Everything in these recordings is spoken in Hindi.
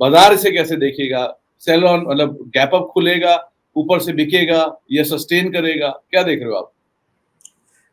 बाजार इसे कैसे देखेगा? सेल ऑन मतलब गैप अप खुलेगा, ऊपर से बिकेगा या सस्टेन करेगा? क्या देख रहे हो आप?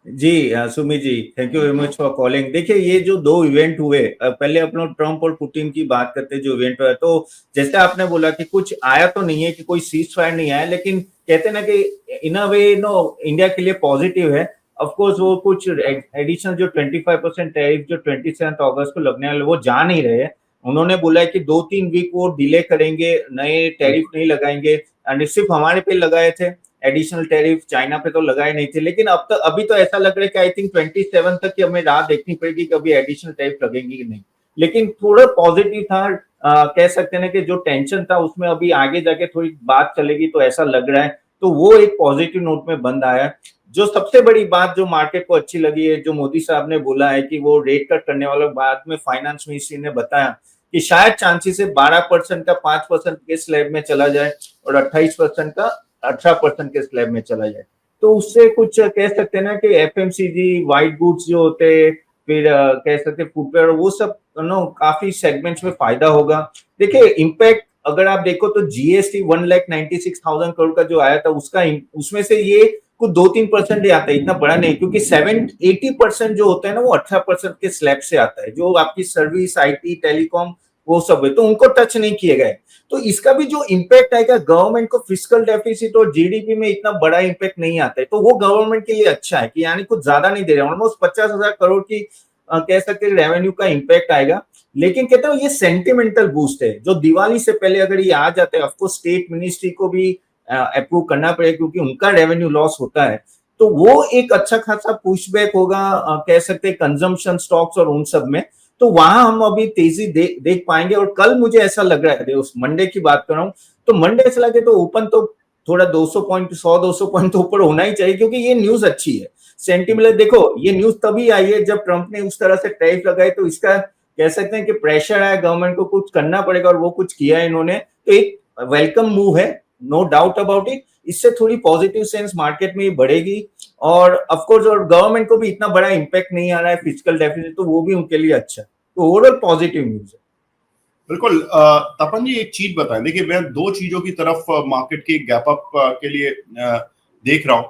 जी Sumit ji, thank you very much for calling. देखिए ये जो दो इवेंट हुए, पहले अपने ट्रम्प और पुतिन की बात करते हैं, जो इवेंट हुआ, तो जैसे आपने बोला कि कुछ आया तो नहीं है, कि कोई सीज फायर नहीं आया, लेकिन कहते हैं ना कि इन अ वे नो इंडिया के लिए पॉजिटिव है। ऑफ कोर्स वो कुछ एडिशनल जो 25% टैरिफ जो 27 अगस्त को लगने वाले, वो जा नहीं रहे। उन्होंने बोला है कि 2-3 वीक वो डिले करेंगे, नए टैरिफ नहीं लगाएंगे। एंड सिर्फ हमारे पे लगाए थे एडिशनल टैरिफ, चाइना पे तो लगाए नहीं थे। लेकिन अब तक अभी तो ऐसा लग रहा है कि आई थिंक 27 तक की हमें राह देखनी पड़ेगी कि अभी एडिशनल टैरिफ लगेंगी कि नहीं। लेकिन थोड़ा पॉजिटिव था, कह सकते हैं कि जो टेंशन था उसमें अभी आगे जाके थोड़ी बात चलेगी, तो ऐसा लग रहा है। तो वो एक पॉजिटिव नोट में बंद आया। जो सबसे बड़ी बात जो मार्केट को अच्छी लगी है, जो मोदी साहब ने बोला है कि वो रेट कट करने वाले, बाद में फाइनेंस मिनिस्ट्री ने बताया कि शायद चांसेस है 12% का 5% के स्लैब में चला जाए और 28% का 18% के स्लैब में चला जाए। तो उससे कुछ कह सकते हैं ना कि एफएमसीजी, व्हाइट गुड्स जो होते, फिर कह सकते फुटवेयर, वो सब नो काफी सेगमेंट्स में फायदा होगा। देखिए इम्पैक्ट अगर आप देखो तो जीएसटी 1,96,000 करोड़ का जो आया था, उसका उसमें से ये कुछ 2-3% ही आता है, इतना बड़ा नहीं, क्योंकि 80% जो होता है ना वो 18% के स्लैब से आता है, जो आपकी सर्विस, आईटी, टेलीकॉम, वो सब है, तो उनको टच नहीं किए गए। तो इसका भी जो इम्पैक्ट आएगा गवर्नमेंट को, फिस्कल डेफिसिट और जीडीपी में इतना बड़ा इम्पैक्ट नहीं आता है, तो वो गवर्नमेंट के लिए अच्छा है कि यानी कुछ ज्यादा नहीं दे रहे, ऑलमोस्ट 50,000 करोड़ की कह सकते हैं रेवेन्यू का इम्पैक्ट आएगा। लेकिन कहते हैं ये सेंटिमेंटल बूस्ट है, जो दिवाली से पहले अगर ये आ जाते हैं, ऑफकोर्स स्टेट मिनिस्ट्री को भी अप्रूव करना पड़ेगा क्योंकि उनका रेवेन्यू लॉस होता है, तो वो एक अच्छा खासा पुशबैक होगा, कह सकते हैं कंजम्पशन, स्टॉक्स और उन सब में। तो वहां हम अभी तेजी देख पाएंगे। और कल मुझे ऐसा लग रहा है, उस मंडे की बात कर रहा हूँ, तो मंडे ऐसा लगे तो ओपन तो थोड़ा 200 पॉइंट, 100-200 पॉइंट तो ऊपर होना ही चाहिए, क्योंकि ये न्यूज अच्छी है। सेंटिमेंट देखो, ये न्यूज तभी आई है जब ट्रंप ने उस तरह से टैरिफ लगाए, तो इसका कह सकते हैं कि प्रेशर है, गवर्नमेंट को कुछ करना पड़ेगा, और वो कुछ किया है इन्होंने, तो एक वेलकम मूव है, नो डाउट अबाउट इट। इससे थोड़ी पॉजिटिव सेंस मार्केट में बढ़ेगी, और ऑफकोर्स और गवर्नमेंट को भी इतना बड़ा इंपैक्ट नहीं आ रहा है फिजिकल डेफिसिट, तो वो भी उनके लिए अच्छा है। तो ओवरऑल पॉजिटिव न्यूज है। बिल्कुल। तपन जी एक चीज बताएं, देखिए मैं दो चीजों की तरफ मार्केट की गैप अप के लिए देख रहा हूं।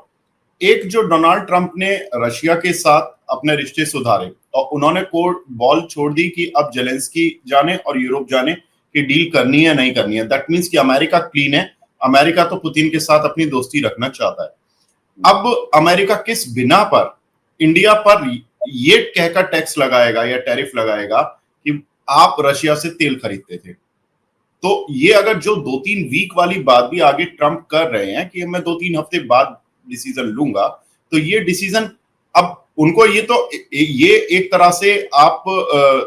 एक, जो डोनाल्ड ट्रंप ने रशिया के साथ अपने रिश्ते सुधारे और उन्होंने कोर्ट बॉल छोड़ दी कि अब जेलेंस्की जाने और यूरोप जाने की डील करनी है नहीं करनी है। दैट मीन्स कि अमेरिका क्लीन है, अमेरिका तो पुतिन के साथ अपनी दोस्ती रखना चाहता है। अब अमेरिका किस बिना पर इंडिया पर ये कहकर टैक्स लगाएगा या टैरिफ लगाएगा कि आप रशिया से तेल खरीदते थे? तो ये अगर जो 2-3 वीक वाली बात भी आगे ट्रंप कर रहे हैं कि मैं 2-3 हफ्ते बाद डिसीजन लूंगा, तो ये डिसीजन अब उनको ये एक तरह से आप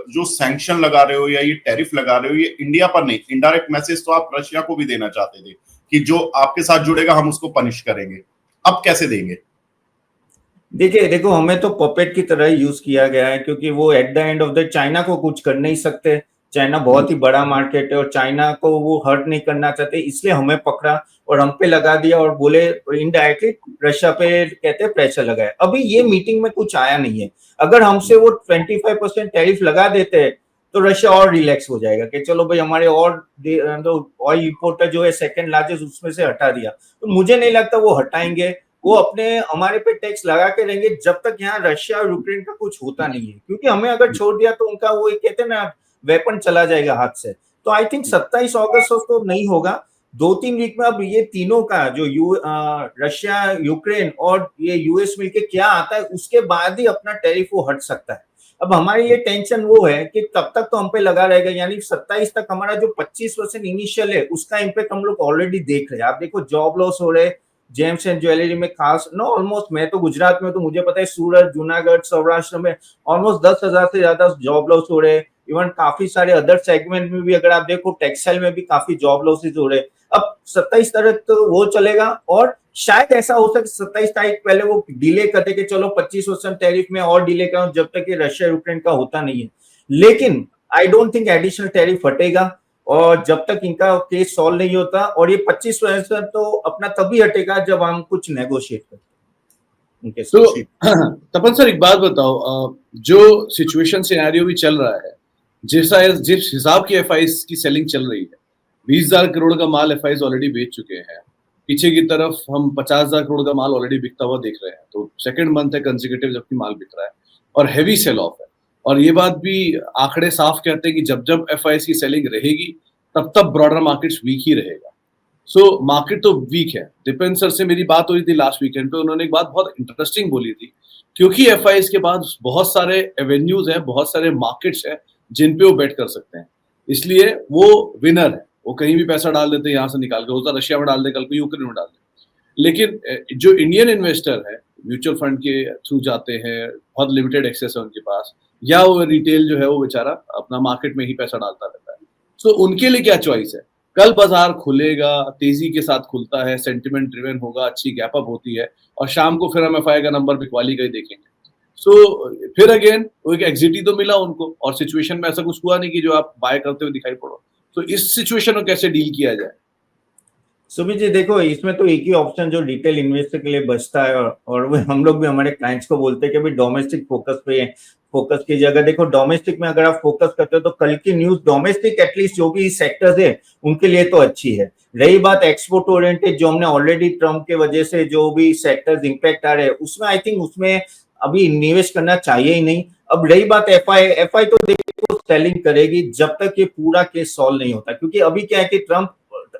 जो सैंक्शन लगा रहे हो या ये टैरिफ लगा रहे हो, ये इंडिया पर नहीं, इनडायरेक्ट मैसेज तो आप रशिया को भी देना चाहते थे कि जो आपके साथ जुड़ेगा हम उसको पनिश करेंगे। अब कैसे देंगे? देखिए देखो, हमें तो पपेट की तरह यूज किया गया है, क्योंकि वो at the end of the China को कुछ कर नहीं सकते। चाइना बहुत ही बड़ा मार्केट है और चाइना को वो हर्ट नहीं करना चाहते, इसलिए हमें पकड़ा और हम पे लगा दिया, और बोले इनडायरेक्टली रशिया पे कहते हैं प्रेशर लगाया। अभी ये मीटिंग में कुछ आया नहीं है। अगर हमसे वो 25% टैरिफ लगा देते तो रशिया और रिलैक्स हो जाएगा कि चलो भाई हमारे और ऑयल इंपोर्टर जो है सेकंड लार्जेस्ट, उसमें से हटा दिया। तो मुझे नहीं लगता वो हटाएंगे। वो अपने हमारे पे टैक्स लगा के रहेंगे जब तक यहाँ रशिया और यूक्रेन का कुछ होता नहीं है, क्योंकि हमें अगर छोड़ दिया तो उनका वो कहते हैं ना वेपन चला जाएगा हाथ से। तो आई थिंक 27 अगस्त तो नहीं होगा, 2-3 वीक में। अब ये तीनों का जो रशिया, यूक्रेन और ये यूएस मिलके क्या आता है, उसके बाद ही अपना टैरिफ वो हट सकता है। अब हमारे लिए टेंशन वो है कि तब तक तो हम पे लगा रहेगा, यानी 27 तक हमारा जो 25% इनिशियल है उसका इम्पैक्ट हम लोग ऑलरेडी देख रहे हैं। आप देखो जॉब लॉस हो रहे, जेम्स एंड ज्वेलरी में खास नो, ऑलमोस्ट, मैं तो गुजरात में, तो मुझे पता है सूरत, जूनागढ़, सौराष्ट्र में ऑलमोस्ट 10,000 से ज्यादा जॉब लॉस हो रहे हैं। इवन काफी सारे अदर सेगमेंट में भी अगर आप देखो, टेक्सटाइल में भी काफी जॉब लॉसेज हो रहे हैं। अब 27 तारीख तो वो चलेगा, और शायद ऐसा हो सके 27 तारीख पहले वो डिले करते कि चलो 25% टैरिफ में और डिले करो जब तक ये रशिया यूक्रेन का होता नहीं है। लेकिन I don't think additional tariff हटेगा, और जब तक इनका केस सॉल्व नहीं होता। और ये 25% तो अपना तभी हटेगा जब हम कुछ नेगोशिएट करते हैं। तो तपन सर एक बात बताओ, जो सिचुएशन सिनेरियो भी चल रहा है, जिस हिसाब की एफआईज की सेलिंग चल रही है, 20,000 करोड़ का माल एफआईज ऑलरेडी बेच चुके हैं। पीछे की तरफ हम 50,000 करोड़ का माल ऑलरेडी बिकता हुआ देख रहे हैं। तो सेकंड मंथ है कंसेक्यूटिव जबकि माल बिक रहा है और हैवी सेल ऑफ है। और ये बात भी आंकड़े साफ कहते हैं कि जब जब एफआईज की सेलिंग रहेगी तब तब ब्रॉडर मार्केट वीक ही रहेगा। सो मार्केट तो वीक है। दीपेन सर से मेरी बात हुई थी लास्ट वीकेंड पे, उन्होंने एक बात बहुत इंटरेस्टिंग बोली थी, क्योंकि एफआईज के बाद बहुत सारे एवेन्यूज हैं, बहुत सारे मार्केट्स हैं जिन पे वो बेट कर सकते हैं, इसलिए वो विनर है। वो कहीं भी पैसा डाल देते हैं, यहाँ से निकाल के, होता रशिया में डाल दे, कल को यूक्रेन में डाल दे। लेकिन जो इंडियन इन्वेस्टर है, म्यूचुअल फंड के थ्रू जाते हैं, बहुत लिमिटेड एक्सेस है उनके पास, या वो रिटेल जो है वो बेचारा अपना मार्केट में ही पैसा डालता रहता है। सो उनके लिए क्या चॉइस है? कल बाजार खुलेगा, तेजी के साथ खुलता है, सेंटिमेंट ड्रिवन होगा, अच्छी गैप अप होती है और शाम को फिर हम एफआई का नंबर बिकवाली का ही देखेंगे। सो फिर अगेन वो एक एग्जिट ही तो मिला उनको, और सिचुएशन में ऐसा कुछ हुआ नहीं कि जो आप बाय करते हुए दिखाई पड़ो। तो इस सिचुएशन को कैसे डील किया जाए? सुमित जी देखो, इसमें तो एक ही ऑप्शन जो रिटेल इन्वेस्टर के लिए बचता है, और वो हम लोग भी हमारे क्लाइंट्स को बोलते हैं कि भाई डोमेस्टिक फोकस कीजिए। अगर देखो डोमेस्टिक में अगर आप फोकस करते हो तो कल की न्यूज डोमेस्टिक एटलीस्ट जो भी सेक्टर्स है उनके लिए तो अच्छी है। रही बात एक्सपोर्ट ओरिएंटेड, जो हमने ऑलरेडी ट्रम्प के वजह से जो भी सेक्टर्स इंपैक्ट आ रहे हैं उसमें आई थिंक उसमें अभी निवेश करना चाहिए ही नहीं। अब रही बात एफआई तो देखो सेलिंग करेगी जब तक ये पूरा केस सॉल्व नहीं होता, क्योंकि अभी क्या है कि ट्रम्प,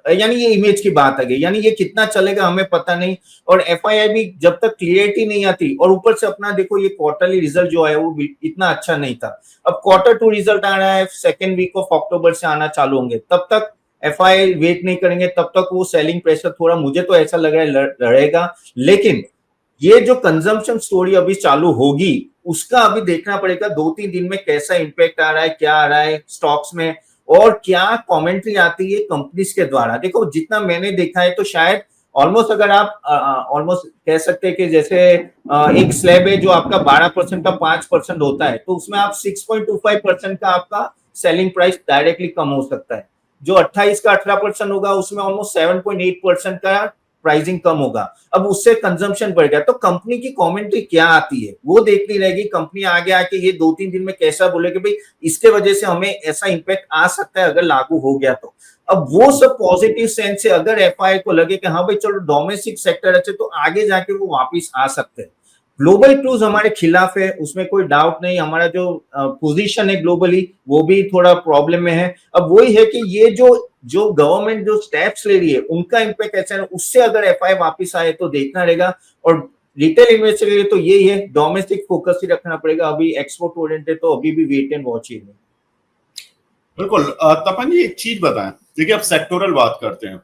यानी ये इमेज की बात आ गई, यानी ये कितना चलेगा हमें पता नहीं, और एफआईआई भी जब तक क्लियरिटी नहीं आती, और ऊपर से अपना देखो ये क्वार्टरली रिजल्ट जो है वो इतना अच्छा नहीं था। अब Q2 रिजल्ट आ रहा है, सेकेंड वीक ऑफ अक्टूबर से आना चालू होंगे, तब तक एफआईआई वेट नहीं करेंगे, तब तक वो सेलिंग प्रेशर थोड़ा, मुझे तो ऐसा लग रहा है लड़ेगा। लेकिन ये जो कंजम्पशन स्टोरी अभी चालू होगी उसका अभी देखना पड़ेगा 2-3 दिन में कैसा इंपैक्ट आ रहा है, क्या आ रहा है स्टॉक्स में, और क्या कमेंट्री आती है कंपनीज के द्वारा। देखो जितना मैंने देखा है तो शायद ऑलमोस्ट, अगर आप ऑलमोस्ट कह सकते हैं कि जैसे एक स्लैब है जो आपका 12% का 5% होता है, तो उसमें आप 6.25% का आपका सेलिंग प्राइस डायरेक्टली कम हो सकता है। जो 28 का 18% होगा उसमें ऑलमोस्ट 7.8% का प्राइसिंग कम होगा। अब उससे कंजम्पशन बढ़ गया, तो कंपनी की कमेंट्री क्या आती है वो देखनी रहेगी। कंपनी आगे आके ये 2-3 दिन में कैसा बोले कि भाई इसके वजह से हमें ऐसा इंपैक्ट आ सकता है अगर लागू हो गया तो। अब वो सब पॉजिटिव सेंस से अगर एफआई को लगे कि हाँ भाई चलो डोमेस्टिक सेक्टर अच्छे, तो आगे जाके वो वापिस आ सकते हैं। ग्लोबल क्रूज हमारे खिलाफ है, उसमें कोई डाउट नहीं। हमारा जो पोजीशन है ग्लोबली वो भी थोड़ा प्रॉब्लम में है। अब वही है कि ये जो गवर्नमेंट जो स्टेप्स ले रही है उनका इंपैक्ट ऐसा है, उससे अगर एफआई वापस आए तो देखना रहेगा। और रिटेल इन्वेस्टर के लिए तो यही है, डोमेस्टिक फोकस ही रखना पड़ेगा। अभी एक्सपोर्ट ओरिएंटेड तो अभी भी वेट एंड वॉच ही है। बिल्कुल। तपन जी एक चीज बताएं, देखिए आप सेक्टोरल बात करते हैं,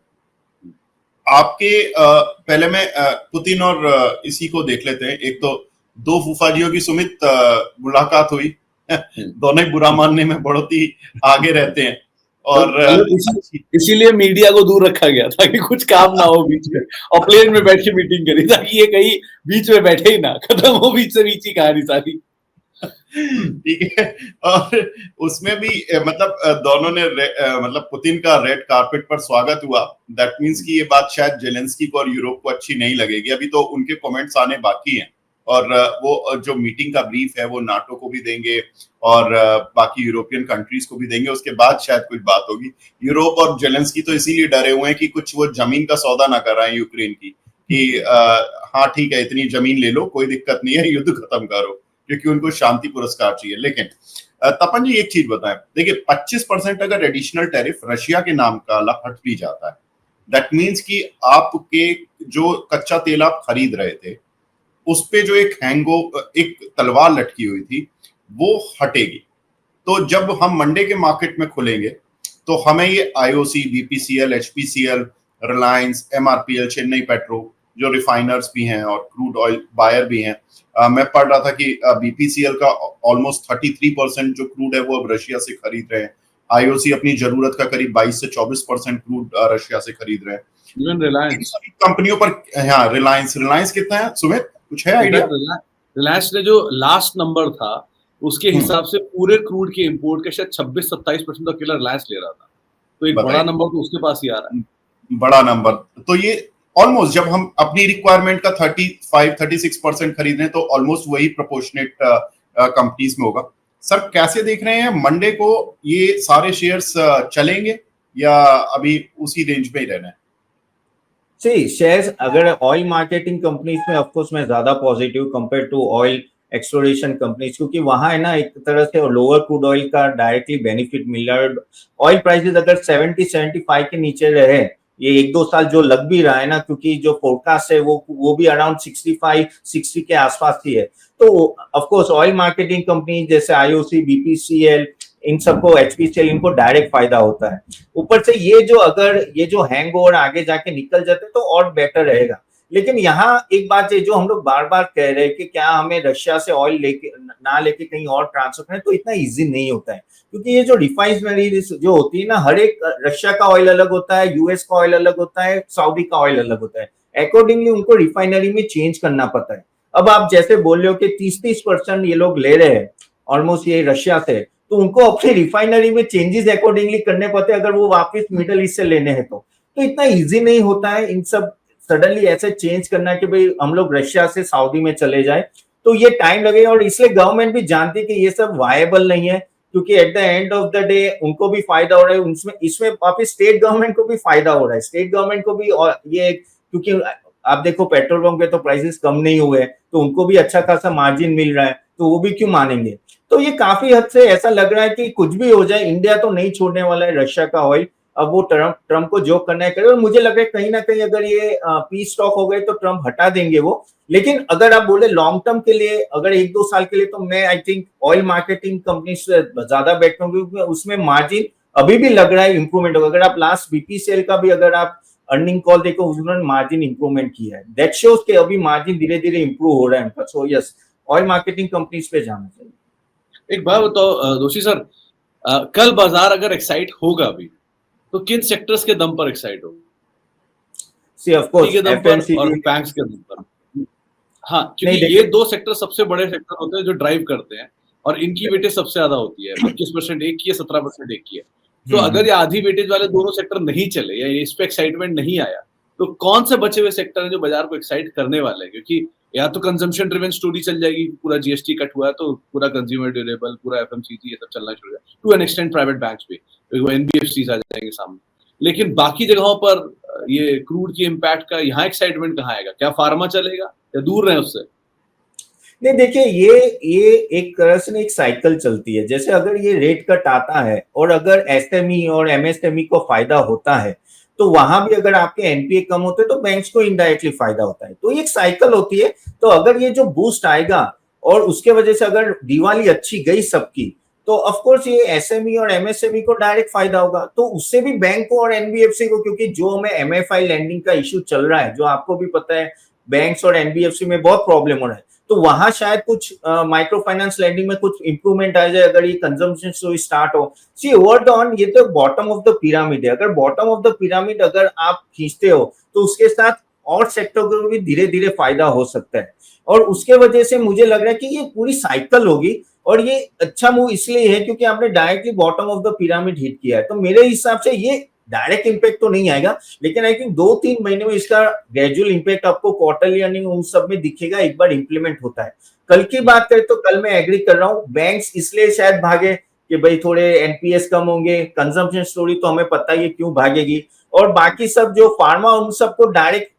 आपके पहले में पुतिन और इसी को देख लेते हैं। एक तो दो फूफाजियों की सुमित मुलाकात हुई, दोनों ही बुरा मानने में बहुत ही आगे रहते हैं, और इसीलिए मीडिया को दूर रखा गया ताकि कुछ काम ना हो बीच में, और प्लेन में बैठ के मीटिंग करी ताकि ये कहीं बीच में बैठे ही ना, खत्म हो बीच से बीच ही कहानी सारी। ठीक है। और उसमें भी मतलब दोनों ने मतलब पुतिन का रेड कारपेट पर स्वागत हुआ। दैट मींस कि ये बात शायद जेलेंस्की को और यूरोप को अच्छी नहीं लगेगी। अभी तो उनके कमेंट्स आने बाकी हैं, और वो जो मीटिंग का ब्रीफ है वो नाटो को भी देंगे और बाकी यूरोपियन कंट्रीज को भी देंगे। उसके बाद शायद कुछ बात होगी। यूरोप और जेलेंस्की तो इसीलिए डरे हुए हैं कि कुछ वो जमीन का सौदा ना कर रहे हैं यूक्रेन की, कि हाँ ठीक है इतनी जमीन ले लो, कोई दिक्कत नहीं है, युद्ध खत्म करो, क्योंकि उनको शांति पुरस्कार चाहिए। लेकिन तपन जी एक चीज बताएं, देखिए 25% अगर एडिशनल टैरिफ रशिया के नाम का हट भी जाता है, दैट मींस कि आपके जो कच्चा तेल आप खरीद रहे थे उस पे जो एक तलवार लटकी हुई थी वो हटेगी। तो जब हम मंडे के मार्केट में खुलेंगे तो हमें ये IOC, BPCL, HPCL, Reliance, MRPL, Chennai petro जो रिफाइनर्स भी हैं और क्रूड ऑयल बायर भी हैं, मैं पढ़ रहा था कि बीपीसीएल का ऑलमोस्ट 33% जो क्रूड है वो अब रशिया से खरीद रहे हैं। आईओसी अपनी जरूरत का करीब 22 से 24% क्रूड रशिया से खरीद रहे हैं। रिलायंस कंपनियों पर, हाँ रिलायंस कितना है सुमित, कुछ है आइडिया? रिलायंस ने जो लास्ट नंबर था उसके हिसाब से पूरे क्रूड के इंपोर्ट के शायद 26-27% अकेला रिलायंस ले रहा था। तो एक बड़ा नंबर तो उसके पास ही आ रहा है, बड़ा नंबर। तो ये ऑलमोस्ट जब हम अपनी रिक्वायरमेंट का 35-36% खरीद रहे हैं तो ऑलमोस्ट वही प्रोपोर्शनेट कंपनीज में होगा। सर कैसे देख रहे हैं मंडे को, ये सारे शेयर्स चलेंगे या अभी उसी रेंज में ही रहना है? सी शेयर्स अगर ऑयल मार्केटिंग कंपनीज में ऑफ कोर्स मैं ज्यादा positive compare to oil exploration companies, क्योंकि वहां है ना एक तरह से लोअर क्रूड ऑयल का डायरेक्टली बेनिफिट मिल रहा है। ऑयल प्राइसेस अगर 70-75 के नीचे रहे, ये 1-2 साल जो लग भी रहा है ना, क्योंकि जो फोरकास्ट है वो भी अराउंड 65-60 के आसपास ही है, तो of course oil marketing company जैसे आईओसी, बीपीसीएल, इन सबको, एचपीसीएल, इनको डायरेक्ट फायदा होता है। ऊपर से ये जो हैंगओवर आगे जाके निकल जाते तो और बेटर रहेगा। लेकिन यहाँ एक बात है जो हम लोग बार बार कह रहे हैं कि क्या हमें रशिया से ऑयल लेके कहीं और ट्रांसफर करें, तो इतना इजी नहीं होता है, क्योंकि ये जो रिफाइनरी जो होती है ना, हर एक रशिया का ऑयल अलग होता है, यूएस का ऑयल अलग होता है, सऊदी का ऑयल अलग होता है, अकॉर्डिंगली उनको रिफाइनरी में चेंज करना पड़ता है। अब आप जैसे बोल रहे हो कि 30-30% ये लोग ले रहे हैं ऑलमोस्ट ये रशिया से, तो उनको अपनी रिफाइनरी में चेंजेस अकॉर्डिंगली करने पड़ते हैं अगर वो वापस मिडल ईस्ट से लेने हैं तो इतना इजी नहीं होता है इन सब सडनली ऐसे चेंज करना कि भाई हम लोग रशिया से सऊदी में चले जाए, तो ये टाइम लगेगा। और इसलिए गवर्नमेंट भी जानती है कि ये सब वायबल नहीं है, क्योंकि at the end of the day उनको भी फायदा हो रहा है, उसमें इसमें वापिस स्टेट गवर्नमेंट को भी फायदा हो रहा है, स्टेट गवर्नमेंट को भी। और ये क्योंकि आप देखो पेट्रोल पंप पे तो प्राइसेस कम नहीं हुए, तो उनको भी अच्छा खासा मार्जिन मिल रहा है, तो वो भी क्यों मानेंगे। तो ये काफी हद से ऐसा लग रहा है कि कुछ भी हो जाए इंडिया तो नहीं छोड़ने वाला है रशिया का ऑयल। अब वो ट्रम्प को जो करना है करे, और मुझे लग रहा है कहीं ना कहीं अगर ये पीस टॉक हो गए तो ट्रम्प हटा देंगे वो। लेकिन अगर आप बोले लॉन्ग टर्म के लिए, अगर 1-2 साल के लिए, तो मैं I think oil marketing company से ज्यादा बैठ करूंगी, क्योंकि उसमें मार्जिन अभी भी लग रहा है इंप्रूवमेंट होगा। अगर आप लास्ट बीपीसीएल का भी अगर आप अर्निंग कॉल देखो, उन्होंने मार्जिन इंप्रूवमेंट किया है, दैट शोज के अभी मार्जिन धीरे धीरे इंप्रूव हो रहा है उनका। So yes, oil marketing companies पे जाना चाहिए। एक बात बताओ दोषी सर, कल बाजार अगर एक्साइट होगा भी तो किन सेक्टर्स के दम पर एक्साइट होगा? सी ऑफ कोर्स के दम पर और बैंक्स के दम पर। हाँ, क्योंकि ये दो सेक्टर सबसे बड़े सेक्टर होते हैं जो ड्राइव करते हैं, और इनकी वेटेज सबसे ज्यादा होती है, 25% एक की है, 17% एक की है। तो अगर ये आधी वेटेज वाले दोनों सेक्टर नहीं चले या इस पे एक्साइटमेंट नहीं आया, तो कौन से बचे हुए सेक्टर हैं जो बाजार को एक्साइट करने वाले हैं? क्योंकि या तो कंजम्पशन ड्रिवन स्टोरी चल जाएगी, पूरा जीएसटी कट हुआ है तो पूरा कंज्यूमर ड्यूरेबल, पूरा एफएमसीजी, ये सब चलना शुरू हो जाएगा, to an extent private banks भी, वो एनबीएफसीज आ जाएंगे सामने। लेकिन बाकी जगहों पर ये क्रूड की इम्पैक्ट का यहाँ एक्साइटमेंट कहाँ आएगा? क्या फार्मा चलेगा या दूर रहे उससे? नहीं, देखिए ये एक तरह से एक साइकिल चलती है। जैसे अगर ये रेट कट आता है और अगर एसएमई और एमएसएमई को फायदा होता है, तो वहां भी अगर आपके एनपीए कम होते हैं तो बैंक्स को इनडायरेक्टली फायदा होता है। तो ये एक साइकिल होती है। तो अगर ये जो बूस्ट आएगा और उसके वजह से अगर दिवाली अच्छी गई सबकी, तो ऑफ कोर्स ये एसएमई और एमएसएमई को डायरेक्ट फायदा होगा। तो उससे भी बैंक को और एनबीएफसी को, क्योंकि जो हमें एमएफआई लैंडिंग का इश्यू चल रहा है, जो आपको भी पता है बैंक्स और एनबीएफसी में बहुत प्रॉब्लम हो रहा है, तो वहां शायद कुछ माइक्रो फाइनेंस लैंडिंग में कुछ इंप्रूवमेंट आ जाए अगर ये कंजम्पशन स्टोरी स्टार्ट हो। सी ओवर द ऑन ये तो बॉटम ऑफ द पिरामिड है। अगर बॉटम ऑफ द पिरामिड अगर आप खींचते हो तो उसके साथ और सेक्टर को भी धीरे धीरे फायदा हो सकता है। और उसके वजह से मुझे लग रहा है कि ये पूरी साइकिल होगी। और ये अच्छा मूव इसलिए है क्योंकि आपने directly bottom of the pyramid hit किया है। तो मेरे हिसाब से ये डायरेक्ट इंपैक्ट तो नहीं आएगा, लेकिन आई थिंक 2-3 महीने में इसका ग्रेजुअल इंपैक्ट आपको क्वार्टरली अर्निंग उन सब में दिखेगा, एक बार इंप्लीमेंट होता है। कल की बात करें तो कल मैं एग्री कर रहा हूँ, बैंक्स इसलिए शायद भागे कि भाई थोड़े एनपीएस कम होंगे, कंजम्पशन स्टोरी तो हमें पता ही है क्यों भागेगी, और बाकी सब जो फार्मा उन सबको डायरेक्ट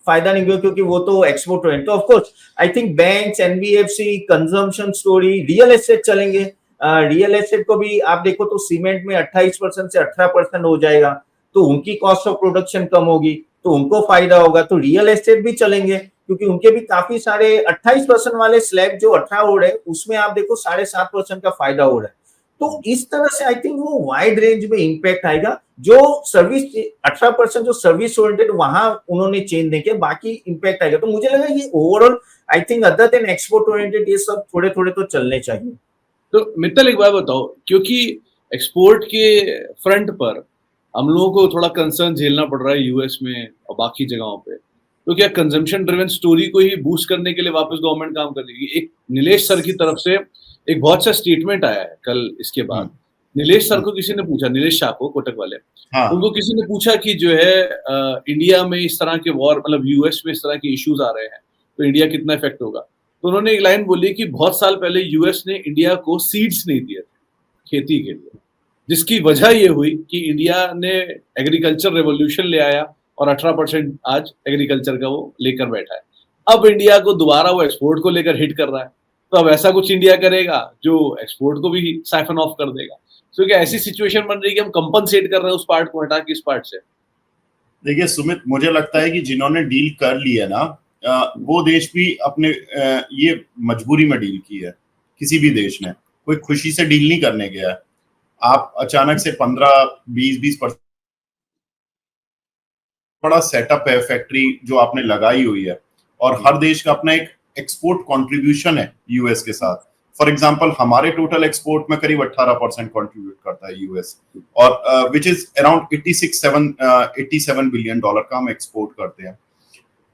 फायदा नहीं हुआ क्योंकि वो तो एक्सपोर्ट है। तो of course I think banks, NBFC, consumption story, real estate चलेंगे। रियल एस्टेट को भी आप देखो तो सीमेंट में 28% से 18% हो जाएगा, तो उनकी कॉस्ट ऑफ प्रोडक्शन कम होगी तो उनको फायदा होगा। तो रियल एस्टेट भी चलेंगे क्योंकि उनके भी काफी सारे 28% वाले स्लैब जो 18 हो रहे हैं उसमें आप देखो 7.5% का फायदा हो रहा है। तो इस तरह से आई थिंक वो वाइड रेंज में इंपैक्ट आएगा। जो सर्विस 18% जो सर्विस ओरिएंटेड वहां उन्होंने चेंज नहीं किया, बाकी इंपैक्ट आएगा। तो मुझे लगा ये overall I think other than export oriented ये सब थोड़े थोड़े तो चलने चाहिए। तो मित्तल एक बात बताओ, क्योंकि एक्सपोर्ट के फ्रंट पर हम लोगों को थोड़ा कंसर्न झेलना पड़ रहा है यूएस में और बाकी जगहों पे, तो क्या कंजम्पशन ड्रिवन स्टोरी को ही बूस्ट करने के लिए वापस गवर्नमेंट काम करेगी? एक नीलेश सर की तरफ से एक बहुत सा स्टेटमेंट आया है कल इसके बाद। नीलेश सर को किसी ने पूछा, नीलेश शाह को, कोटक वाले, उनको किसी ने पूछा कि जो है इंडिया में इस तरह के वॉर, मतलब यूएस में इस तरह के इश्यूज आ रहे हैं तो इंडिया कितना इफेक्ट होगा? तो उन्होंने एक लाइन बोली कि बहुत साल पहले यूएस ने इंडिया को सीड्स नहीं दिए थे खेती के लिए, जिसकी वजह ये हुई कि इंडिया ने एग्रीकल्चर रेवोल्यूशन ले आया और 18% आज एग्रीकल्चर का वो लेकर बैठा है। अब इंडिया को दोबारा वो एक्सपोर्ट को लेकर हिट कर रहा है, तो अब ऐसा कुछ इंडिया करेगा जो एक्सपोर्ट को भी साइफन ऑफ कर देगा। तो क्या ऐसी सिचुएशन बन रही है कि हम कंपनसेट कर रहे हैं उस पार्ट को हटा के इस पार्ट से? देखिए सुमित, मुझे लगता है कि जिन्होंने डील कर ली है ना, वो देश भी अपने ये मजबूरी में डील की है। किसी भी देश ने कोई खुशी से डील नहीं करने गया है। आप अचानक से 15-20% बड़ा सेटअप है, फैक्ट्री जो आपने लगाई हुई है, और हर देश का अपना एक एक्सपोर्ट कंट्रीब्यूशन है यूएस के साथ। फॉर एग्जांपल, हमारे टोटल एक्सपोर्ट में करीब 18% कंट्रीब्यूट करता है यूएस, और which is around 87 billion dollar का हम एक्सपोर्ट करते हैं।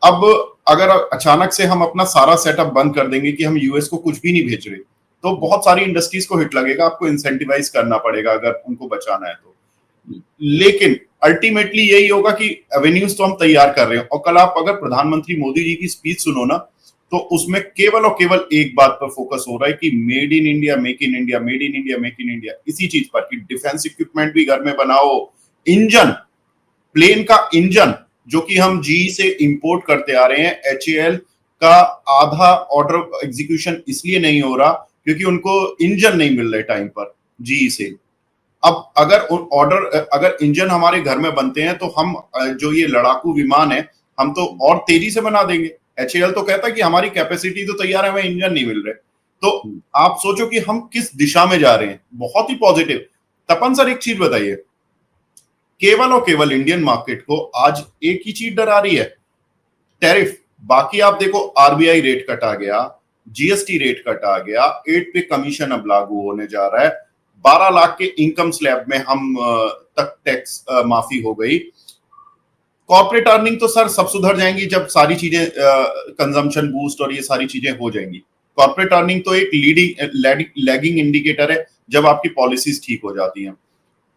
अब अगर अचानक से हम अपना सारा सेटअप बंद कर देंगे कि हम यूएस को कुछ भी नहीं भेज रहे, तो बहुत सारी इंडस्ट्रीज को हिट लगेगा। आपको इंसेंटिवाइज करना पड़ेगा अगर उनको बचाना है तो। लेकिन अल्टीमेटली यही होगा कि एवेन्यूज तो हम तैयार कर रहे हैं, और कल आप अगर प्रधानमंत्री मोदी जी की स्पीच सुनो ना, तो उसमें केवल और केवल एक बात पर फोकस हो रहा है कि made in India, make in India, made in India, make in India, इसी चीज पर कि डिफेंस इक्विपमेंट भी घर में बनाओ। इंजन, प्लेन का इंजन जो कि हम जी से इंपोर्ट करते आ रहे हैं, HAL का आधा ऑर्डर एग्जीक्यूशन इसलिए नहीं हो रहा क्योंकि उनको इंजन नहीं मिल रहे टाइम पर जी से। अब अगर इंजन हमारे घर में बनते हैं तो हम जो ये लड़ाकू विमान है हम तो और तेजी से बना देंगे। HAL तो कहता है कि हमारी कैपेसिटी तो तैयार है, हमें इंजन नहीं मिल रहे। तो आप सोचो कि हम किस दिशा में जा रहे हैं। बहुत ही पॉजिटिव। तपन सर, एक चीज बताइए, केवल और केवल इंडियन मार्केट को आज एक ही चीज डरा रही है, टैरिफ। बाकी आप देखो, आरबीआई रेट कट आ गया, जीएसटी रेट कट आ गया, 8 पे कमीशन अब लागू होने जा रहा है, 12 लाख के इनकम स्लैब में हम तक टैक्स माफी हो गई। कॉर्पोरेट अर्निंग तो सर सब सुधर जाएंगी जब सारी चीजें कंजम्पशन बूस्ट और ये सारी चीजें हो जाएंगी। कॉर्पोरेट अर्निंग तो एक लैगिंग इंडिकेटर है जब आपकी पॉलिसीज ठीक हो जाती हैं।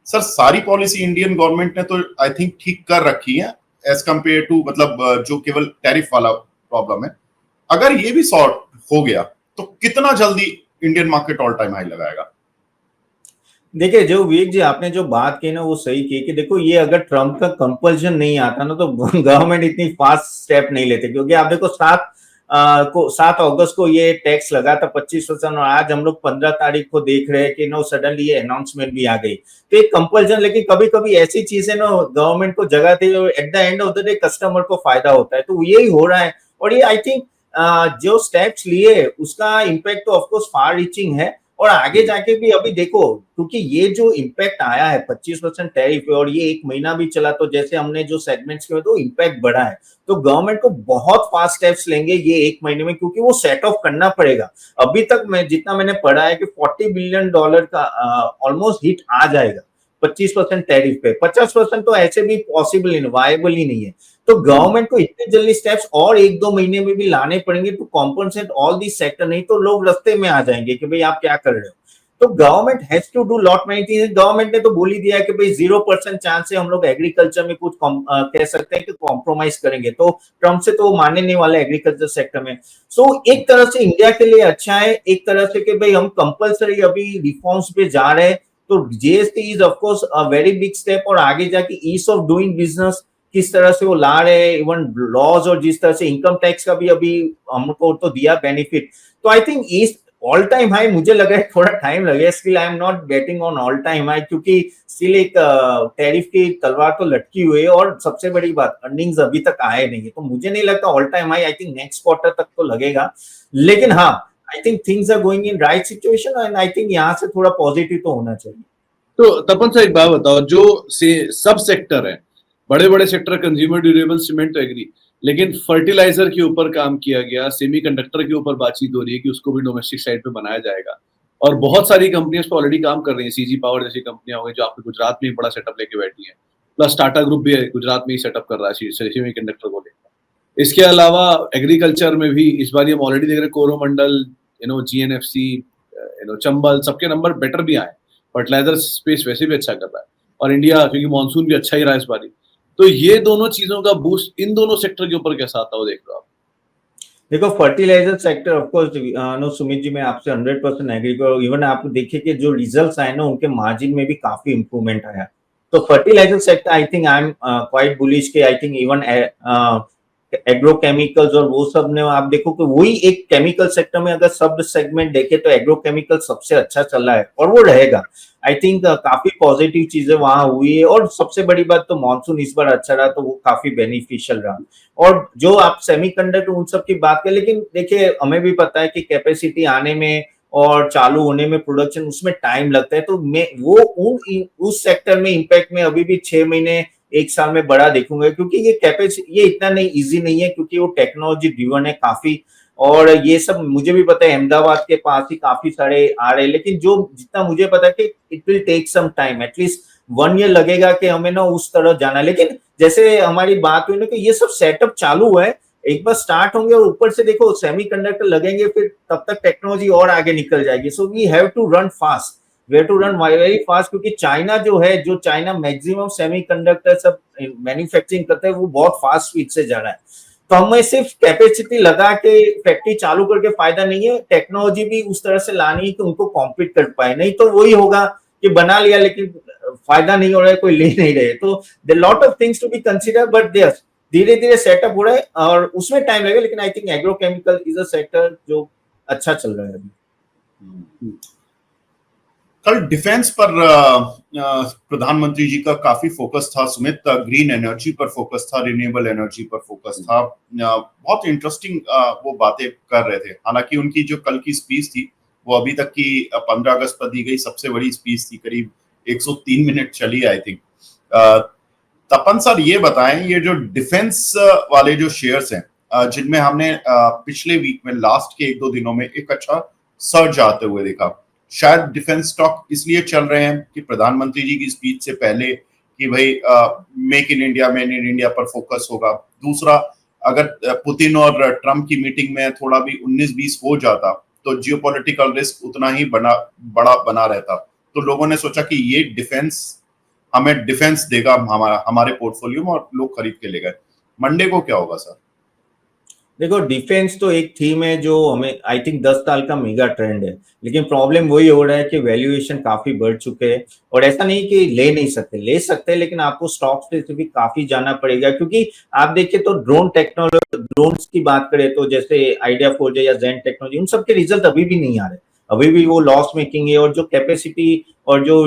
सर, सारी पॉलिसी इंडियन गवर्नमेंट ने तो आई थिंक ठीक कर रखी है एज कंपेयर टू, मतलब जो केवल टैरिफ वाला प्रॉब्लम है। अगर ये भी सॉर्ट हो गया तो कितना जल्दी Indian market all time high लगाएगा? देखिए, जो विवेक जी आपने जो बात की ना वो सही की कि देखो, ये अगर ट्रम्प का कंपल्शन नहीं आता ना तो गवर्नमेंट इतनी फास्ट स्टेप नहीं लेते, क्योंकि आप देखो 7 अगस्त को ये टैक्स लगा था 25%, और आज हम लोग 15 तारीख को देख रहे हैं कि नो सडनली ये अनाउंसमेंट भी आ गई। तो एक कंपल्शन, लेकिन कभी कभी ऐसी चीजें ना गवर्नमेंट को जगह थी, at the end of the day customer को फायदा होता है, तो यही हो रहा है। और ये आई थिंक जो स्टेप्स लिए उसका इम्पैक्ट तो ऑफकोर्स फार रीचिंग है, और आगे जाके भी अभी देखो, क्योंकि ये जो इम्पैक्ट आया है 25% टैरिफ और ये 1 महीना भी चला, तो जैसे हमने जो सेगमेंट्स किए तो इम्पैक्ट बढ़ा है। तो गवर्नमेंट को बहुत फास्ट स्टेप्स लेंगे ये 1 महीने में, क्योंकि वो सेट ऑफ करना पड़ेगा। अभी तक जितना मैंने पढ़ा है कि $40 बिलियन का ऑलमोस्ट हिट आ जाएगा 25% टैरिफ पे। 50% तो ऐसे भी पॉसिबल नहीं, वायबल ही नहीं है। तो गवर्नमेंट को इतने जल्दी स्टेप्स और 1-2 महीने में भी लाने पड़ेंगे to compensate all this sector, नहीं तो लोग रास्ते में आ जाएंगे कि भाई आप क्या कर रहे हो। तो government has to do lot many things. Government ने तो बोल ही दिया है कि भाई 0% चांस है हम लोग एग्रीकल्चर में कुछ कह सकते हैं कि कॉम्प्रोमाइज करेंगे, तो ट्रम्प से तो वो मानने नहीं वाले एग्रीकल्चर सेक्टर में। सो एक तरह से इंडिया के लिए अच्छा है, एक तरह से कि भाई हम कंपल्सरी अभी रिफॉर्म्स पे जा रहे हैं, तो GST is of course a very big step, और आगे जाके ईज ऑफ डूइंग बिजनेस किस तरह से वो ला रहे हैं, इवन लॉज, और जिस तरह से इनकम टैक्स का भी अभी हमको तो दिया बेनिफिट। तो आई थिंक इस ऑल टाइम हाई मुझे लग रहा है थोड़ा टाइम लगेगा, still I am not betting on all time high, क्योंकि स्टिल एक टैरिफ की तलवार तो लटकी हुई है, और सबसे बड़ी बात अर्निंग्स अभी तक आए नहीं है। तो मुझे नहीं लगता all time high, I think next quarter तक तो लगेगा। लेकिन हाँ, I think things are going in right situation, and I think यहाँ से थोड़ा पॉजिटिव तो होना चाहिए। तो तपन से एक बात बताओ, जो सब सेक्टर है, बड़े बड़े सेक्टर, कंज्यूमर ड्यूरेबल, सीमेंट तो एग्री, लेकिन फर्टिलाइजर के ऊपर काम किया गया, सेमीकंडक्टर के ऊपर बातचीत हो रही है कि उसको भी डोमेस्टिक साइड पे बनाया जाएगा, और बहुत सारी कंपनियां इस पर ऑलरेडी काम कर रही हैं। सीजी पावर जैसी कंपनियां हो गई जो आपके गुजरात में बड़ा सेटअप लेके बैठी हैं, प्लस टाटा ग्रुप भी गुजरात में ही सेटअप कर रहा है सेमीकंडक्टर को लेकर। इसके अलावा एग्रीकल्चर में भी इस बार हम ऑलरेडी देख रहे हैं, कोरोमंडल, GNFC, चंबल, सबके नंबर बेटर भी आए। फर्टिलाइजर स्पेस वैसे भी अच्छा कर रहा है, और इंडिया क्योंकि मानसून भी अच्छा ही रहा है इस बारी। तो ये दोनों चीजों का बूस्ट इन दोनों सेक्टर के ऊपर कैसा आता हो, देख लो आप। देखो fertiliser sector of course no Sumit ji, मैं आपसे 100% एग्री करूँ। इवन आप देखिए कि जो रिजल्ट्स आए ना उनके मार्जिन में भी काफी इंप्रूवमेंट आया। तो fertiliser sector I think I am quite bullish के आई थिंक इवन एग्रोकेमिकल्स और वो सब ने आप देखो कि वही एक केमिकल सेक्टर में अगर सब सेगमेंट देखे तो एग्रोकेमिकल सबसे अच्छा चल रहा है और वो रहेगा। आई थिंक काफी पॉजिटिव चीजें वहां हुई है और सबसे बड़ी बात तो मानसून इस बार अच्छा रहा तो वो काफी बेनिफिशियल रहा। और जो आप सेमीकंडक्टर उन सब की बात करें, लेकिन देखिए हमें भी पता है कि कैपेसिटी आने में और चालू होने में प्रोडक्शन उसमें टाइम लगता है, तो मैं वो उस सेक्टर में इम्पैक्ट में अभी भी 6 महीने 1 साल में बड़ा देखूंगा, क्योंकि ये कैपेसिटी ये इतना नहीं इजी नहीं है, क्योंकि वो टेक्नोलॉजी ड्रिवन है काफी। और ये सब मुझे भी पता है अहमदाबाद के पास ही काफी सारे आ रहे हैं, लेकिन जो जितना मुझे पता है कि it will take some time, at least 1 year लगेगा कि हमें ना उस तरह जाना। लेकिन जैसे हमारी बात हुई ना कि ये सब सेटअप चालू हुआ है, एक बार स्टार्ट होंगे और ऊपर से देखो सेमीकंडक्टर लगेंगे, फिर तब तक टेक्नोलॉजी और आगे निकल जाएगी। So we have to run fast, we've to run very fast, क्योंकि चाइना जो है, जो चाइना मैक्सिमम सेमीकंडक्टर सब मैन्युफैक्चरिंग करता है, वो बहुत फास्ट स्पीड से जा रहा है। तो हमें सिर्फ कैपेसिटी लगा के फैक्ट्री चालू करके फायदा नहीं है, टेक्नोलॉजी भी उस तरह से लानी है कि उनको कॉम्पीट कर पाए, नहीं तो वही होगा कि बना लिया लेकिन फायदा नहीं हो रहा है, कोई ले नहीं रहे। तो there lot of things to be consider, but there धीरे धीरे सेटअप हो रहा है और उसमें टाइम लगेगा, लेकिन I think agrochemical is a sector जो अच्छा चल रहा है अभी। कल डिफेंस पर प्रधानमंत्री जी का काफी फोकस था सुमित, ग्रीन एनर्जी पर फोकस था, रिन्यूएबल एनर्जी पर फोकस था। बहुत इंटरेस्टिंग वो बातें कर रहे थे। हालांकि उनकी जो कल की स्पीच थी वो अभी तक की 15 अगस्त पर दी गई सबसे बड़ी स्पीच थी, करीब 103 मिनट चली आई थिंक। तपन सर ये बताएं, ये जो डिफेंस वाले जो शेयर्स हैं जिनमें हमने पिछले वीक में लास्ट के 1-2 दिनों में एक अच्छा सर्ज आते हुए देखा, शायद डिफेंस स्टॉक इसलिए चल रहे हैं कि प्रधानमंत्री जी की स्पीच से पहले कि भाई make in India, made in India पर फोकस होगा। दूसरा, अगर पुतिन और ट्रम्प की मीटिंग में थोड़ा भी 19-20 हो जाता तो जियोपॉलिटिकल रिस्क उतना ही बड़ा बना रहता, तो लोगों ने सोचा कि ये डिफेंस हमें डिफेंस देगा हमारे पोर्टफोलियो में और लोग खरीद के ले गए। मंडे को क्या होगा सर? देखो डिफेंस तो एक थीम है जो हमें आई थिंक 10 साल का मेगा ट्रेंड है, लेकिन प्रॉब्लम वही हो रहा है कि वैल्यूएशन काफी बढ़ चुके हैं। और ऐसा नहीं कि ले सकते हैं, लेकिन आपको स्टॉक स्पेसिफिक काफी जाना पड़ेगा, क्योंकि आप देखिए तो ड्रोन्स की बात करें तो जैसे आइडिया फोर्ज या जेन टेक्नोलॉजी, उन सबके रिजल्ट अभी भी नहीं आ रहे, अभी भी वो लॉस मेकिंग है। और जो कैपेसिटी और जो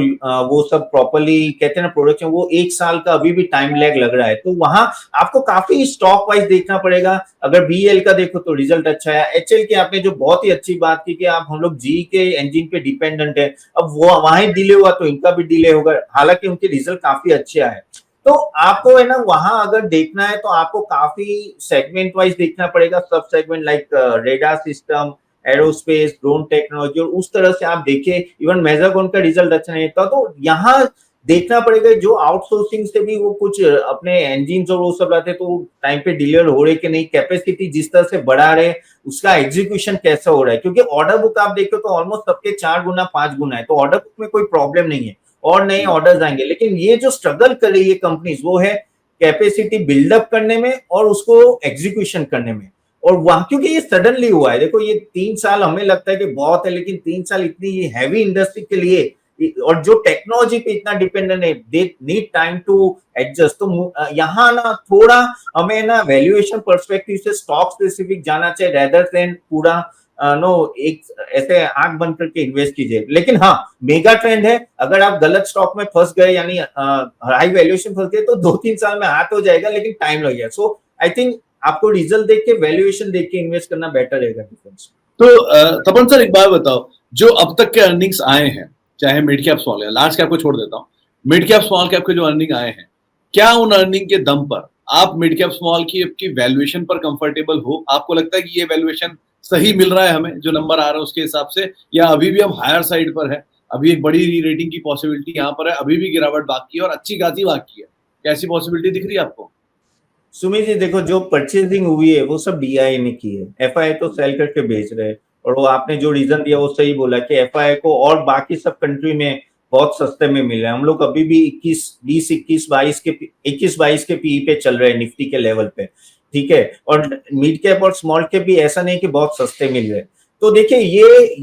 वो सब प्रॉपर्ली कहते हैं ना प्रोडक्शन, वो 1 साल का अभी भी टाइम लैग लग रहा है। तो वहां आपको काफी स्टॉक वाइज देखना पड़ेगा। अगर बीएल का देखो तो रिजल्ट अच्छा है, एचएल की आपने जो बहुत ही अच्छी बात की कि आप हम लोग जी के इंजन पे डिपेंडेंट है, अब वो वहां डिले हुआ तो इनका भी डिले होगा, हालांकि उनके रिजल्ट काफी अच्छे आए। तो आपको है ना वहां अगर देखना है तो आपको काफी सेगमेंट वाइज देखना पड़ेगा, सब segment like radar system, aerospace, drone technology, और उस तरह से आप देखिए। इवन मेजरगोन का रिजल्ट अच्छा नहीं था, तो यहाँ देखना पड़ेगा जो आउटसोर्सिंग से भी वो कुछ अपने इंजन और वो सब लाते तो टाइम पे डिलीवर हो रहे कि नहीं, कैपेसिटी जिस तरह से बढ़ा रहे उसका एग्जीक्यूशन कैसा हो रहा है। क्योंकि ऑर्डर बुक आप देखो तो ऑलमोस्ट सबके 4 गुना 5 गुना है, तो ऑर्डर बुक में कोई प्रॉब्लम नहीं है और नए ऑर्डर्स आएंगे। लेकिन ये जो स्ट्रगल कर रही है कंपनीज वो है कैपेसिटी बिल्डअप करने में और उसको एग्जीक्यूशन करने में। और वहां क्योंकि ये सडनली हुआ है, देखो ये 3 साल हमें लगता है कि बहुत है, लेकिन 3 साल इतनी हैवी इंडस्ट्री के लिए और जो टेक्नोलॉजी पे इतना डिपेंडेंट है, they need time to adjust. तो यहाँ ना थोड़ा हमें ना वैल्यूएशन पर्सपेक्टिव से स्टॉक स्पेसिफिक जाना चाहिए रेदर देन पूरा नो एक ऐसे आंख बंद करके इन्वेस्ट कीजिए। लेकिन हाँ मेगा ट्रेंड है, अगर आप गलत स्टॉक में फंस गए यानी हाई वैल्यूएशन फंस गए तो 2-3 साल में हाथ हो जाएगा, लेकिन टाइम लगेगा। सो आई थिंक आपको रिजल्ट देख के वैल्यूएशन देख के इन्वेस्ट करना बेटर रहेगा डिफेंस। तो तपन सर एक बात बताओ, जो अब तक के अर्निंग्स आए हैं, चाहे मिड कैप स्मॉल है, लार्ज कैप को छोड़ देता हूँ, मिड कैप स्मॉल कैप के जो अर्निंग आए हैं, क्या उन अर्निंग के दम पर आप मिड कैप स्मॉल की वैल्यूएशन पर कंफर्टेबल हो? आपको लगता है कि ये वैल्यूएशन सही मिल रहा है हमें, जो नंबर आ रहा है उसके हिसाब से, या अभी भी हम हायर साइड पर है, अभी एक बड़ी री रेटिंग की पॉसिबिलिटी यहाँ पर है, अभी भी गिरावट बाकी है और अच्छी खासी बाकी है, कैसी पॉसिबिलिटी दिख रही है आपको? सुमित जी देखो जो परचेजिंग हुई है वो सब डीआई ने की है, एफआई तो सेल करके बेच रहे हैं। और वो आपने जो रीजन दिया वो सही बोला कि एफआई को और बाकी सब कंट्री में बहुत सस्ते में मिल रहा है। हम लोग अभी भी 21-22 के पीई पे चल रहे हैं निफ्टी के लेवल पे। ठीक है, और मिड कैप और स्मॉल कैप भी ऐसा नहीं कि बहुत सस्ते मिल रहे। तो देखिए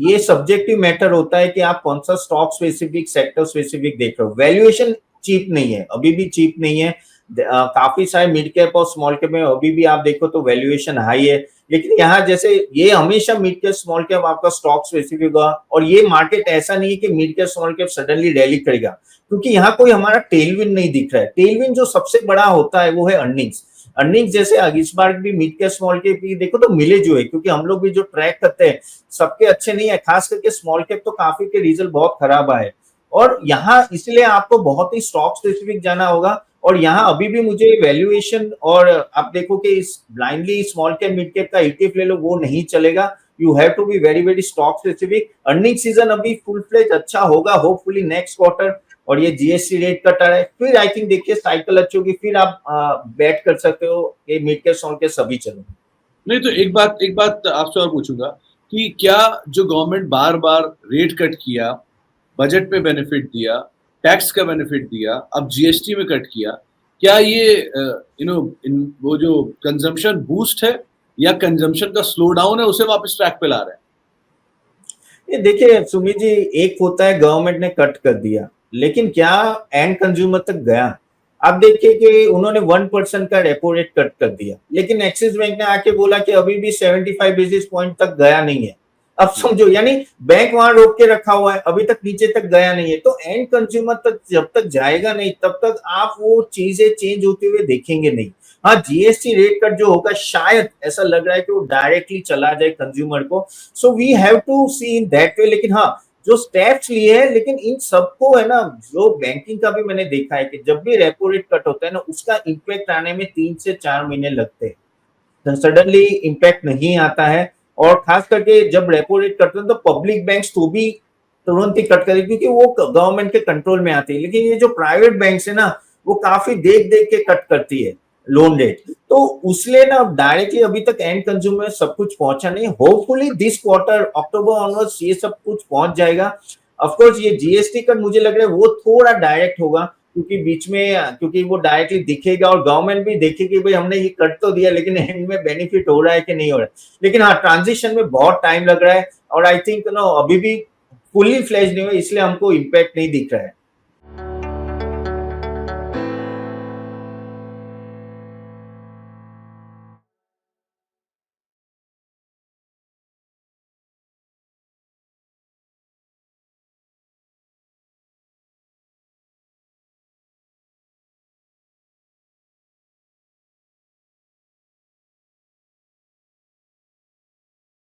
ये सब्जेक्टिव मैटर होता है कि आप कौन सा स्टॉक स्पेसिफिक, सेक्टर स्पेसिफिक देख रहे हो। वैल्यूएशन चीप नहीं है, अभी भी चीप नहीं है। काफी सारे मिड कैप और स्मॉल कैप में अभी भी आप देखो तो वैल्यूएशन हाई है, लेकिन यहाँ जैसे ये हमेशा मिड कैप स्मॉल कैप आपका स्टॉक स्पेसिफिक होगा, और ये मार्केट ऐसा नहीं है कि mid cap small cap suddenly rally करेगा, क्योंकि यहाँ कोई हमारा टेलविन नहीं दिख रहा है। टेलविन जो सबसे बड़ा होता है वो है अर्निंग्स। अर्निंग्स जैसे इस बार भी मिड कैप स्मॉल कैप भी देखो तो मिले जो है, क्योंकि हम लोग भी जो ट्रैक करते हैं सबके अच्छे नहीं है, खास करके स्मॉल कैप तो काफी के रिजल्ट बहुत खराब आए। और यहाँ इसलिए आपको बहुत ही स्टॉक स्पेसिफिक जाना होगा, और यहाँ अभी भी मुझे वैल्यूएशन, और आप देखो कि इस blindly small cap mid cap का ईटीएफ ले लो वो नहीं चलेगा। You have to be very very stock specific. Earning season अभी फुल फ्लेज अच्छा होगा होपफुली नेक्स्ट क्वार्टर, और ये जीएसटी रेट कट रहा है, फिर आई थिंक देखिए साइकिल अच्छी होगी, फिर आप बैट कर सकते हो ये मिड कैप स्मॉल कैप सभी चलो। नहीं तो एक बात आपसे और पूछूंगा कि क्या जो गवर्नमेंट बार बार रेट कट किया, बजट पे बेनिफिट दिया, टैक्स का बेनिफिट दिया, अब जीएसटी में कट किया, क्या ये वो जो कंजम्पशन बूस्ट है या कंजम्पशन का स्लो डाउन है, उसे वापस ट्रैक पे ला रहे हैं? ये देखिए सुमित जी, एक होता है गवर्नमेंट ने कट कर दिया, लेकिन क्या एंड कंज्यूमर तक गया? आप देखिए कि उन्होंने 1% का रेपो रेट कट कर दिया, लेकिन एक्सिस बैंक ने आके बोला कि अभी भी 75 बेसिस पॉइंट तक गया नहीं है। अब समझो, यानी बैंक वहां रोक के रखा हुआ है, अभी तक नीचे तक गया नहीं है। तो एंड कंज्यूमर तक जब तक जाएगा नहीं तब तक आप वो चीजें चेंज होते हुए देखेंगे नहीं। हाँ, जीएसटी रेट कट जो होगा शायद ऐसा लग रहा है कि वो डायरेक्टली चला जाए कंज्यूमर को, so we have to see in that way. लेकिन हाँ, जो स्टेप्स लिए हैं, लेकिन इन सबको है ना, जो बैंकिंग का भी मैंने देखा है कि जब भी रेपो रेट कट होता है ना, उसका इम्पैक्ट आने में 3 से 4 महीने लगते हैं, सडनली इम्पैक्ट नहीं आता है। और खास करके जब रेपो रेट कटते हैं तो पब्लिक बैंक्स तो भी तुरंत ही कट करें, क्योंकि वो गवर्नमेंट के कंट्रोल में आती है। लेकिन ये जो प्राइवेट बैंक्स है ना, वो काफी देख देख के कट करती है लोन रेट, तो उसलिए ना डायरेक्टली अभी तक एंड कंज्यूमर सब कुछ पहुंचा नहीं। Hopefully this quarter October onwards ये सब कुछ पहुंच जाएगा। ऑफ कोर्स ये जीएसटी कट मुझे लग रहा है वो थोड़ा डायरेक्ट होगा, क्योंकि बीच में, क्योंकि वो डायरेक्टली दिखेगा और गवर्नमेंट भी देखेगी भाई हमने ये कट तो दिया, लेकिन एंड में बेनिफिट हो रहा है कि नहीं हो रहा है। लेकिन हाँ, ट्रांजिशन में बहुत टाइम लग रहा है, और आई थिंक नो अभी भी फुली फ्लेज नहीं हुआ, इसलिए हमको इम्पैक्ट नहीं दिख रहा है।